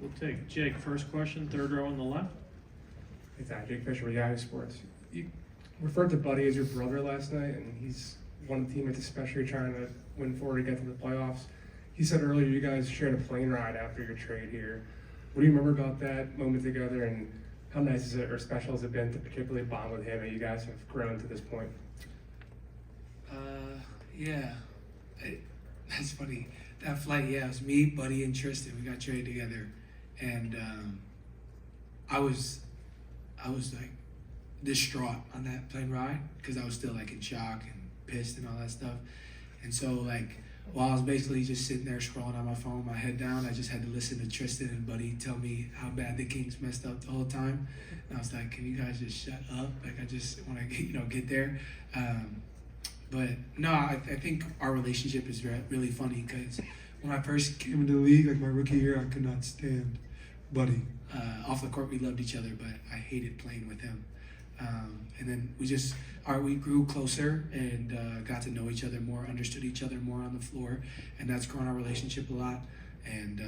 We'll take Jake first question, third row on the left. Hey, Ty, Jake Fisher with Yahoo Sports. You referred to Buddy as your brother last night, and he's one of the teammates especially trying to win forward to get to the playoffs. He said earlier you guys shared a plane ride after your trade here. What do you remember about that moment together, and how nice is it or special has it been to particularly bond with him, and you guys have grown to this point? Yeah, that's funny. That flight, yeah, it was me, Buddy, and Tristan. We got traded together, and I was like distraught on that plane ride because I was still like in shock and pissed and all that stuff. And so like while I was basically just sitting there scrolling on my phone, my head down, I just had to listen to Tristan and Buddy tell me how bad the Kings messed up the whole time. And I was like, can you guys just shut up? Like I just want to get there. But no, I think our relationship is really funny because when I first came into the league, like my rookie year, I could not stand Buddy. Off the court, we loved each other, but I hated playing with him. And then we grew closer and got to know each other more, understood each other more on the floor, and that's grown our relationship a lot. And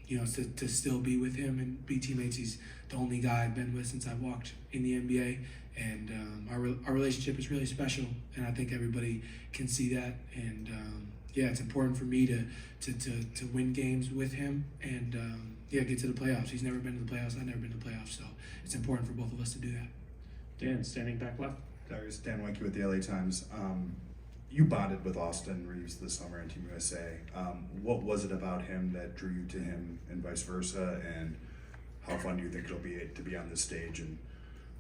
to still be with him and be teammates, he's the only guy I've been with since I walked in the NBA. And our relationship is really special, and I think everybody can see that. And it's important for me to win games with him and get to the playoffs. He's never been to the playoffs. I've never been to the playoffs, so it's important for both of us to do that. Dan, standing back left. Tyrese, Dan Wenke with the LA Times. You bonded with Austin Reeves this summer in Team USA. What was it about him that drew you to him and vice versa? And how fun do you think it'll be to be on this stage and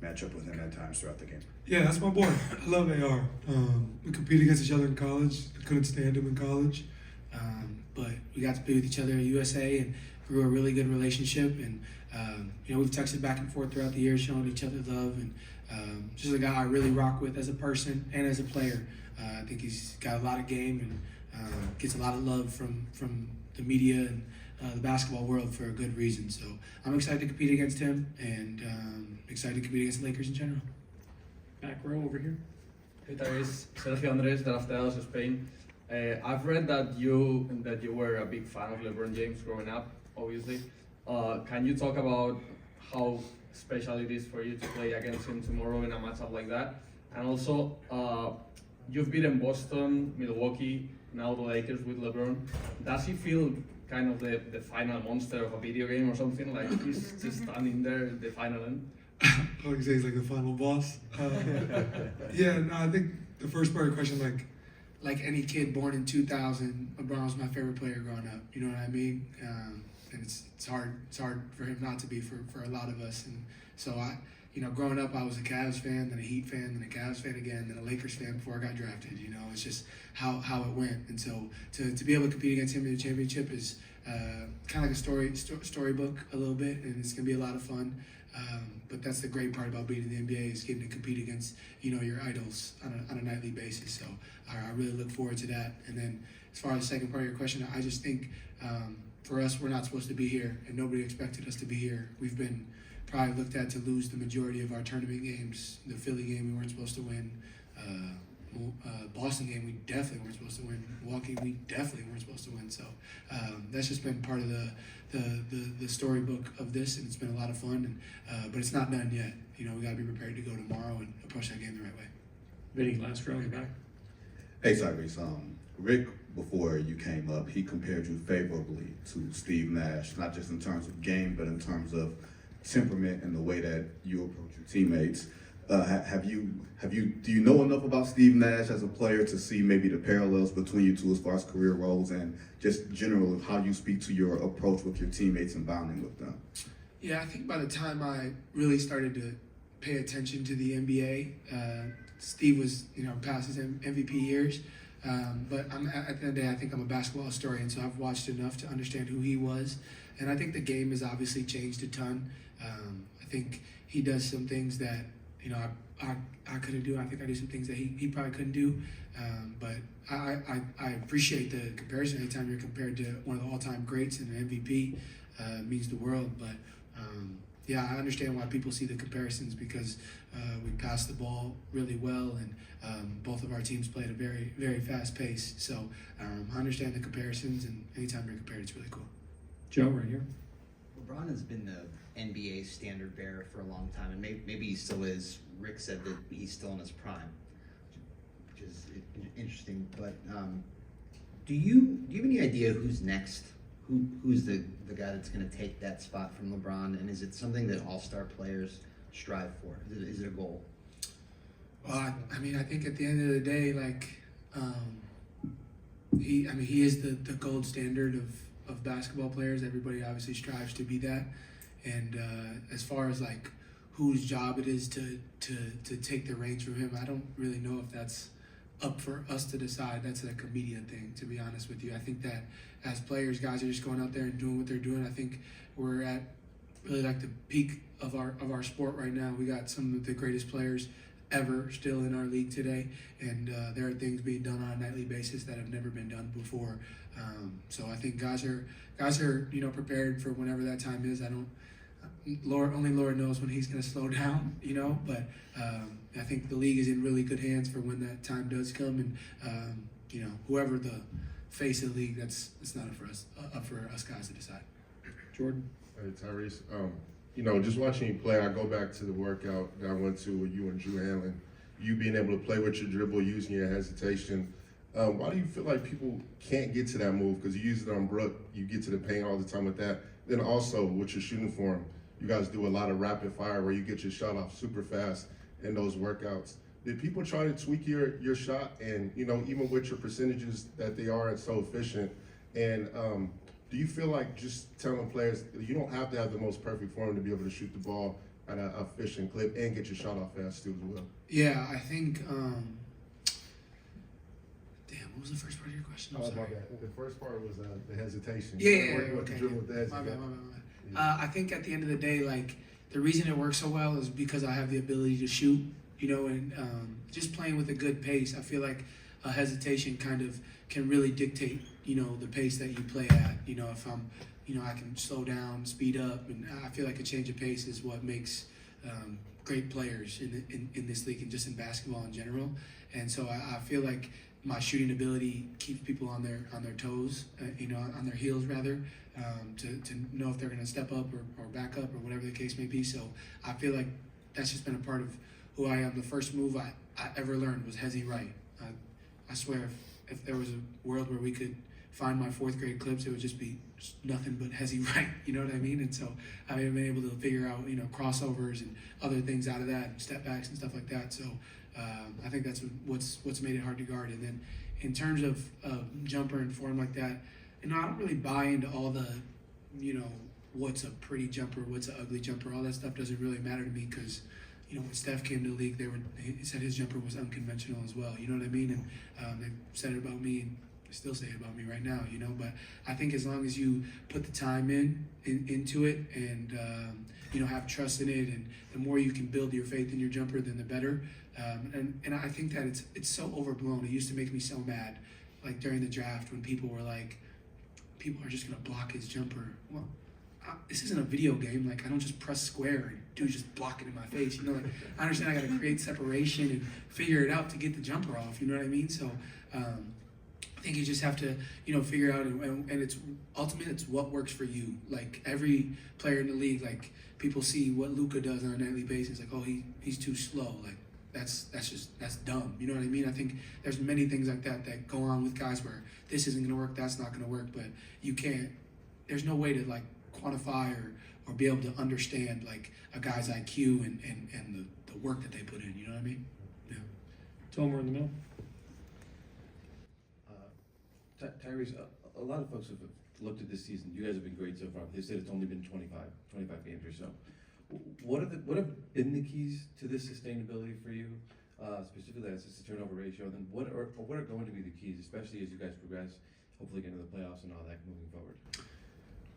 match up with him at times throughout the game? Yeah, that's my boy. I love AR. We competed against each other in college. I couldn't stand him in college. But we got to be with each other at USA and grew a really good relationship. And, we've texted back and forth throughout the years, showing each other love. And just a guy I really rock with as a person and as a player. I think he's got a lot of game and gets a lot of love from the media and the basketball world for a good reason. So I'm excited to compete against him and excited to compete against the Lakers in general. Back row over here. Hey Tyrese, Sergio Andres, drafteados Spain. I've read that you were a big fan of LeBron James growing up, obviously. Can you talk about how special it is for you to play against him tomorrow in a matchup like that? And also, you've beaten Boston, Milwaukee, now the Lakers with LeBron. Does he feel kind of the final monster of a video game or something? Like he's just standing there at the final end? I would say he's like the final boss. I think the first part of the question, like any kid born in 2000, LeBron was my favorite player growing up. You know what I mean? And it's hard for him not to be for a lot of us. And so growing up, I was a Cavs fan, then a Heat fan, then a Cavs fan again, then a Lakers fan before I got drafted. It's just how it went. And so to be able to compete against him in the championship is kind of like a storybook a little bit, and it's gonna be a lot of fun. But that's the great part about being in the NBA is getting to compete against your idols on a nightly basis. So I really look forward to that. And then as far as the second part of your question, I just think for us, we're not supposed to be here, and nobody expected us to be here. We've been probably looked at to lose the majority of our tournament games. The Philly game we weren't supposed to win. Boston game we definitely weren't supposed to win. Milwaukee we definitely weren't supposed to win. So that's just been part of the storybook of this, and it's been a lot of fun. But it's not done yet. We got to be prepared to go tomorrow and approach that game the right way. Vinny, last row in the back. Hey Tyrese, Rick, before you came up, he compared you favorably to Steve Nash, not just in terms of game, but in terms of temperament and the way that you approach your teammates. Do you know enough about Steve Nash as a player to see maybe the parallels between you two as far as career roles and just generally how you speak to your approach with your teammates and bonding with them? Yeah, I think by the time I really started to pay attention to the NBA, Steve was, past his MVP years. But at the end of the day, I think I'm a basketball historian, so I've watched enough to understand who he was. And I think the game has obviously changed a ton. I think he does some things that, I couldn't do. I think I do some things that he probably couldn't do. But I appreciate the comparison. Anytime you're compared to one of the all-time greats and an MVP, means the world. But I understand why people see the comparisons because we passed the ball really well, and both of our teams played at a very, very fast pace. So I understand the comparisons, and anytime you're compared, it's really cool. Joe, right here. LeBron has been the NBA standard bearer for a long time, and maybe he still is. Rick said that he's still in his prime, which is interesting. But do you have any idea who's next? Who's the guy that's going to take that spot from LeBron? And is it something that all-star players strive for? Is it a goal? Well, I mean, I think at the end of the day, like, he is the gold standard of basketball players. Everybody obviously strives to be that. And as far as like whose job it is to take the reins from him, I don't really know if that's up for us to decide. That's like a media thing, to be honest with you. I think that as players, guys are just going out there and doing what they're doing. I think we're at really like the peak of our sport right now. We got some of the greatest players ever still in our league today, and there are things being done on a nightly basis that have never been done before. So I think guys are prepared for whenever that time is. Only Lord knows when he's going to slow down, but I think the league is in really good hands for when that time does come, and whoever the face of the league, that's not up for us guys to decide. Jordan? Hey, Tyrese. Just watching you play, I go back to the workout that I went to with you and Drew Hanlon. You being able to play with your dribble, using your hesitation. Why do you feel like people can't get to that move? Because you use it on Brooke, you get to the paint all the time with that. Then also with your shooting form, you guys do a lot of rapid fire where you get your shot off super fast in those workouts. Did people try to tweak your shot? And even with your percentages that they are so efficient, and do you feel like just telling players you don't have to have the most perfect form to be able to shoot the ball at an efficient clip and get your shot off fast too as well? Yeah, I think. What was the first part of your question? I'm sorry. The first part was the hesitation. Yeah, Working with the okay. dribble with the My hesitation. bad. I think at the end of the day, like, the reason it works so well is because I have the ability to shoot, and just playing with a good pace. I feel like a hesitation kind of can really dictate, the pace that you play at. If I'm, I can slow down, speed up, and I feel like a change of pace is what makes great players in this league and just in basketball in general. And so I feel like my shooting ability keeps people on their toes, on their heels rather, to know if they're going to step up or back up or whatever the case may be. So I feel like that's just been a part of who I am. The first move I ever learned was hezzy right. I swear, if there was a world where we could find my fourth grade clips, it would just be nothing but hezzy right. You know what I mean? And so I've been able to figure out, crossovers and other things out of that, and step backs and stuff like that. So I think that's what's made it hard to guard. And then in terms of jumper and form like that, I don't really buy into all the, what's a pretty jumper, what's an ugly jumper. All that stuff doesn't really matter to me because, when Steph came to the league, he said his jumper was unconventional as well. You know what I mean? And they said it about me, and they still say it about me right now. But I think as long as you put the time into it and have trust in it, and the more you can build your faith in your jumper, then the better. And I think that it's so overblown. It used to make me so mad, like during the draft when people were like, people are just gonna block his jumper. Well, this isn't a video game. Like, I don't just press square and dude just block it in my face. Like, I understand I gotta create separation and figure it out to get the jumper off. You know what I mean? So I think you just have to, figure out, and it's ultimately it's what works for you. Like, every player in the league, like, people see what Luka does on a nightly basis. Like, oh, he's too slow. Like, that's dumb. You know what I mean? I think there's many things like that go on with guys where this isn't gonna work, that's not gonna work, but you can't. There's no way to like quantify or be able to understand like a guy's IQ and the work that they put in. You know what I mean? Yeah. Tomer in the middle. Tyrese, a lot of folks have looked at this season. You guys have been great so far. They said it's only been 25 games or so. What have been the keys to this sustainability for you, specifically as a turnover ratio? And then what are going to be the keys, especially as you guys progress, hopefully get into the playoffs and all that moving forward?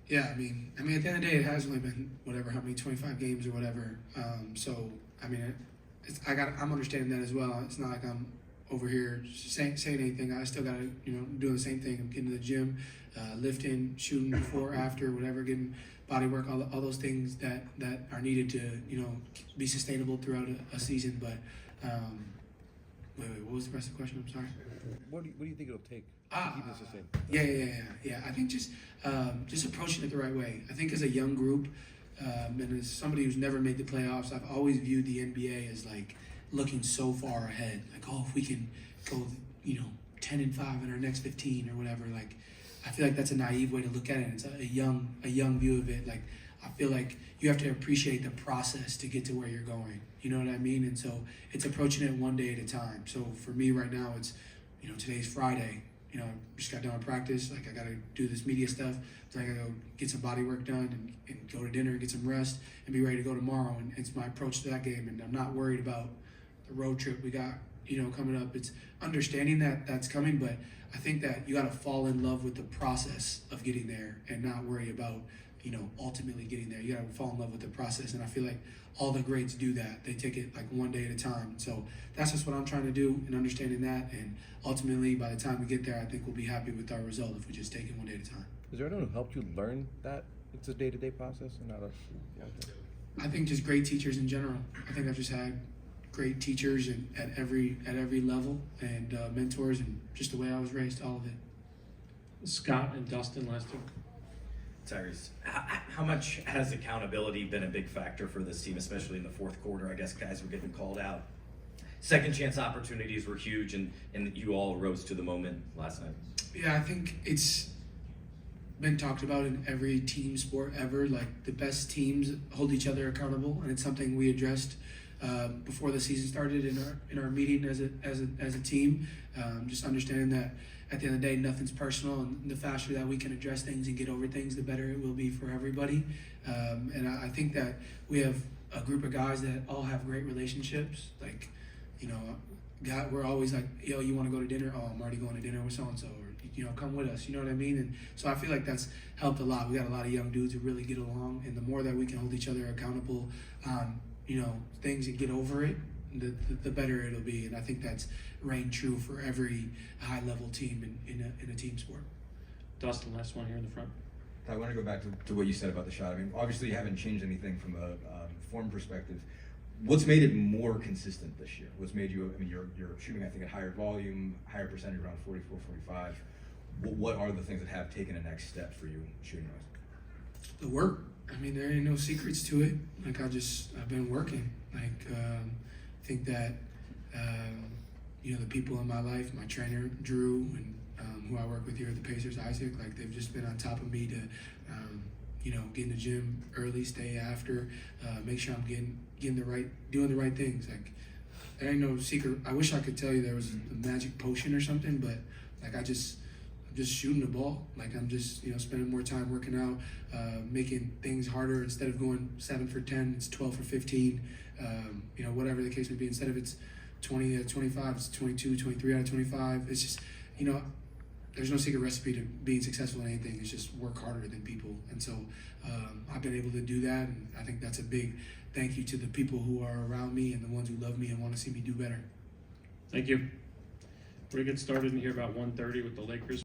Yeah, I mean, at the end of the day, it has only been how many 25 games or whatever. So I mean, I'm understanding that as well. It's not like I'm over here saying anything. I still got to, doing the same thing. I'm getting to the gym, lifting, shooting before, after, whatever, getting body work, all those things that are needed to, be sustainable throughout a season. But wait, what was the rest of the question? I'm sorry. What do you think it'll take? keep this sustained? Yeah. I think just approaching it the right way. I think as a young group, and as somebody who's never made the playoffs, I've always viewed the NBA as like looking so far ahead. Like, oh, if we can go, 10-5 in our next 15 or whatever. Like, I feel like that's a naive way to look at it. It's a young view of it. Like, I feel like you have to appreciate the process to get to where you're going. You know what I mean? And so it's approaching it one day at a time. So for me right now, it's, today's Friday. Just got done with practice. Like, I got to do this media stuff. Then I got to go get some body work done and go to dinner, get some rest, and be ready to go tomorrow. And it's my approach to that game. And I'm not worried about the road trip we got, coming up. It's understanding that that's coming, but I think that you got to fall in love with the process of getting there and not worry about, ultimately getting there. You got to fall in love with the process. And I feel like all the greats do that. They take it like one day at a time. So that's just what I'm trying to do and understanding that. And ultimately, by the time we get there, I think we'll be happy with our result if we just take it one day at a time. Is there anyone who helped you learn that it's a day-to-day process and not a? I think just great teachers in general. I think I've just had great teachers at every level and mentors, and just the way I was raised, all of it. Scott and Dustin, last two. Tyrese, how much has accountability been a big factor for this team, especially in the fourth quarter? I guess guys were getting called out. Second chance opportunities were huge, and you all rose to the moment last night. Yeah, I think it's been talked about in every team sport ever. Like, the best teams hold each other accountable, and it's something we addressed before the season started in our meeting as a team. Just understanding that at the end of the day, nothing's personal, and the faster that we can address things and get over things, the better it will be for everybody. And I think that we have a group of guys that all have great relationships. Like, we're always like, yo, you want to go to dinner? Oh, I'm already going to dinner with so-and-so. Or, come with us. You know what I mean? And so I feel like that's helped a lot. We got a lot of young dudes who really get along, and the more that we can hold each other accountable on, things and get over it, the better it'll be. And I think that's reigned true for every high-level team in a team sport. Dustin, last one here in the front. I want to go back to what you said about the shot. I mean, obviously you haven't changed anything from a form perspective. What's made it more consistent this year? What's made you, you're shooting, I think, at higher volume, higher percentage, around 44, 45. What are the things that have taken a next step for you shooting-wise? The work. There ain't no secrets to it. Like, I've been working. Like, I think that, the people in my life, my trainer, Drew, and who I work with here at the Pacers, Isaac, like, they've just been on top of me to, get in the gym early, stay after, make sure I'm doing the right things. Like, there ain't no secret. I wish I could tell you there was a magic potion or something, but like, I'm just shooting the ball. Like, I'm just, spending more time working out, making things harder. Instead of going 7 for 10, it's 12 for 15. Whatever the case may be. Instead of it's 20 out of 25, it's 22, 23 out of 25. It's just, there's no secret recipe to being successful in anything. It's just work harder than people. And so I've been able to do that, and I think that's a big thank you to the people who are around me and the ones who love me and want to see me do better. Thank you. We're going to get started in here about 1:30 with the Lakers.